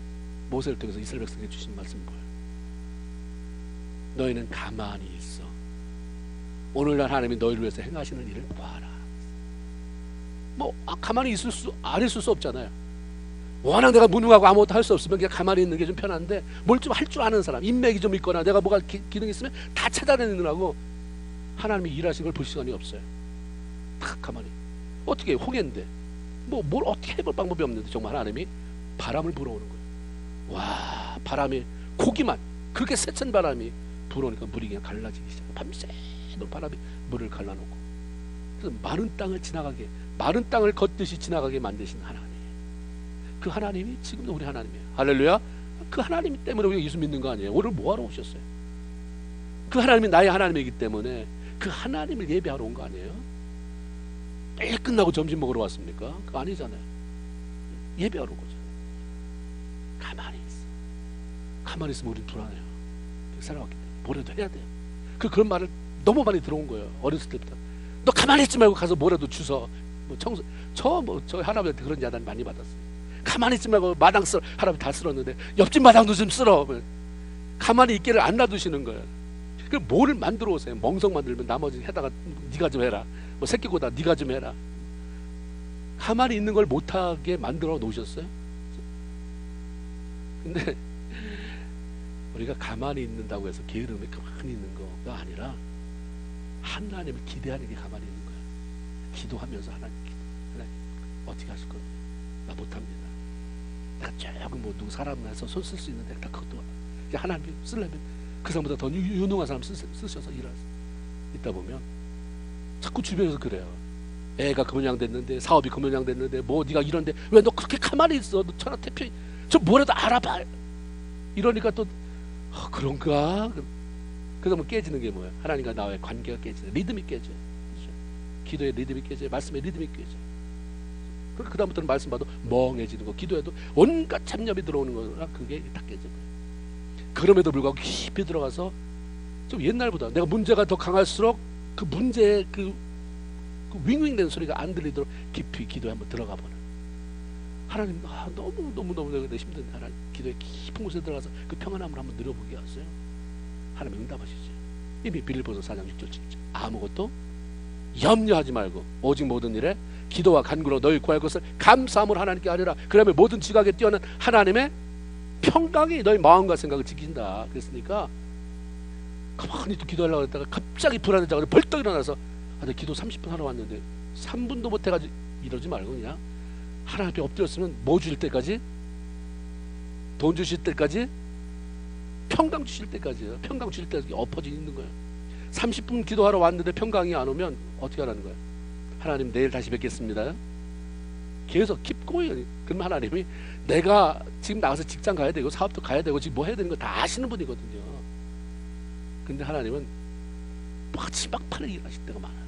모세를 통해서 이스라엘 백성에게 주신 말씀은 뭐예요? 너희는 가만히 있어. 오늘날 하나님이 너희를 위해서 행하시는 일을 봐라. 뭐 가만히 안 있을 수 없잖아요. 워낙 내가 무능하고 아무것도 할 수 없으면 그냥 가만히 있는 게 좀 편한데 뭘 좀 할 줄 아는 사람, 인맥이 좀 있거나 내가 뭐가 기능이 있으면 다 찾아내느라고 하나님이 일하신 걸 볼 시간이 없어요. 딱 가만히. 어떻게 홍해인데 뭘 어떻게 해볼 방법이 없는데 정말 하나님이 바람을 불어오는 거예요. 와, 바람이 고기만 그렇게 세찬 바람이 불어오니까 물이 그냥 갈라지기 시작해요. 밤새도록 바람이 물을 갈라놓고 그래서 마른 땅을 지나가게 마른 땅을 걷듯이 지나가게 만드신 하나님. 그 하나님이 지금도 우리 하나님이에요. 할렐루야. 그 하나님 때문에 우리가 예수 믿는 거 아니에요. 오늘 뭐하러 오셨어요? 그 하나님이 나의 하나님이기 때문에 그 하나님을 예배하러 온 거 아니에요? 매일 끝나고 점심 먹으러 왔습니까? 그거 아니잖아요. 예배하러 온 거잖아요. 가만히 있어. 가만히 있으면 우리는 불안해요. 살아왔기 때문에 뭐라도 해야 돼요. 그런 말을 너무 많이 들어온 거예요. 어렸을 때부터. 너 가만히 있지 말고 가서 뭐라도 주워. 저 할아버지한테 그런 야단 많이 받았어요. 가만히 있지 말고 마당 쓸어. 할아버지 다 쓸었는데 옆집 마당도 좀 쓸어. 가만히 있기를 안 놔두시는 거예요. 그 뭐를 만들어 오세요. 멍석 만들면 나머지 해다가 네가 좀 해라. 뭐 새끼보다 네가 좀 해라. 가만히 있는 걸 못하게 만들어 놓으셨어요. 근데 우리가 가만히 있는다고 해서 게으름에 가만히 있는 거가 아니라 하나님을 기대하는 게 가만히 있는 거야. 기도하면서 하나님 어떻게 하실 거예요? 나 못합니다. 내가 조금 뭐 누구 사람 나서 손 쓸 수 있는데 다 그것도 하나님이 쓰려면 그 사람보다 더 유능한 사람 쓰셔서 일할 있다 보면 자꾸 주변에서 그래요. 애가 그 모양 됐는데 사업이 그 모양 됐는데 뭐 네가 이런데 왜 너 그렇게 가만히 있어? 너 천하태평 좀 뭐라도 알아봐. 이러니까 또 그런가? 그러면 깨지는 게 뭐야? 하나님과 나와의 관계가 깨지는 리듬이 깨져요. 그렇죠? 기도의 리듬이 깨져요. 말씀의 리듬이 깨져요. 그 다음부터는 말씀 봐도 멍해지는 거, 기도해도 온갖 잡념이 들어오는 거랑 그게 딱 깨져요. 그럼에도 불구하고 깊이 들어가서 좀 옛날보다 내가 문제가 더 강할수록 그 문제의 그 윙윙대는 소리가 안 들리도록 깊이 기도에 한번 들어가 보는. 하나님, 너무 내가 힘든 하나님, 기도의 깊은 곳에 들어가서 그 평안함을 한번 누려보게 하세요. 하나님 응답하시죠. 이미 빌립보서 4장 6절 7절 아무것도 염려하지 말고 오직 모든 일에 기도와 간구로 너희 구할 것을 감사함으로 하나님께 하리라. 그러면 모든 지각에 뛰어난 하나님의 평강이 너희 마음과 생각을 지킨다. 그랬으니까 가만히 또 기도하려고 했다가 갑자기 불안해져서 벌떡 일어나서 나 기도 30분 하러 왔는데 3분도 못 해가지고 이러지 말고 그냥 하나님 앞에 엎드렸으면 뭐 주실 때까지? 돈 주실 때까지? 평강 주실 때까지요. 평강 주실 때까지 엎어져 있는 거예요. 30분 기도하러 왔는데 평강이 안 오면 어떻게 하라는 거예요? 하나님 내일 다시 뵙겠습니다. 계속 깊고요. 그럼 하나님이 내가 지금 나가서 직장 가야 되고 사업도 가야 되고 지금 뭐 해야 되는 거 다 아시는 분이거든요. 근데 하나님은 마지막 판에 일하실 때가 많아요.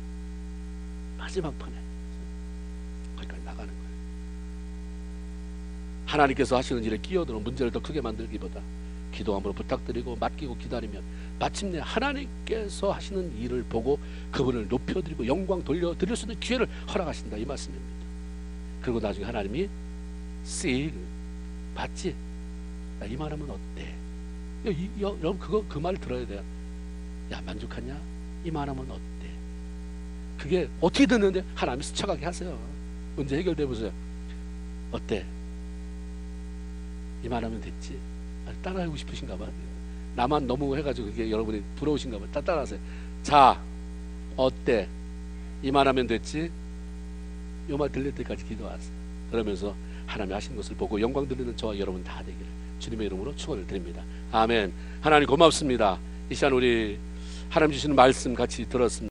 마지막 판에 거기까지 나가는 거예요. 하나님께서 하시는 일에 끼어들어 문제를 더 크게 만들기보다 기도함으로 부탁드리고 맡기고 기다리면 마침내 하나님께서 하시는 일을 보고 그분을 높여드리고 영광 돌려드릴 수 있는 기회를 허락하신다 이 말씀입니다. 그리고 나중에 하나님이 see 봤지? 야, 이 말하면 어때? 여러분 그 말 들어야 돼요. 야 만족하냐? 이 말하면 어때? 그게 어떻게 듣는데 하나님이 스쳐가게 하세요. 문제 해결돼 보세요. 어때? 이 말하면 됐지? 따라하고 싶으신가 봐. 나만 너무 해가지고 그게 여러분이 부러우신가 봐. 따라하세요. 자 어때? 이 말하면 됐지? 이 말 들릴 때까지 기도하세요. 그러면서 하나님이 하신 것을 보고 영광 드리는 저와 여러분 다 되기를 주님의 이름으로 축원을 드립니다. 아멘. 하나님 고맙습니다. 이 시간 우리 하나님 주시는 말씀 같이 들었습니다.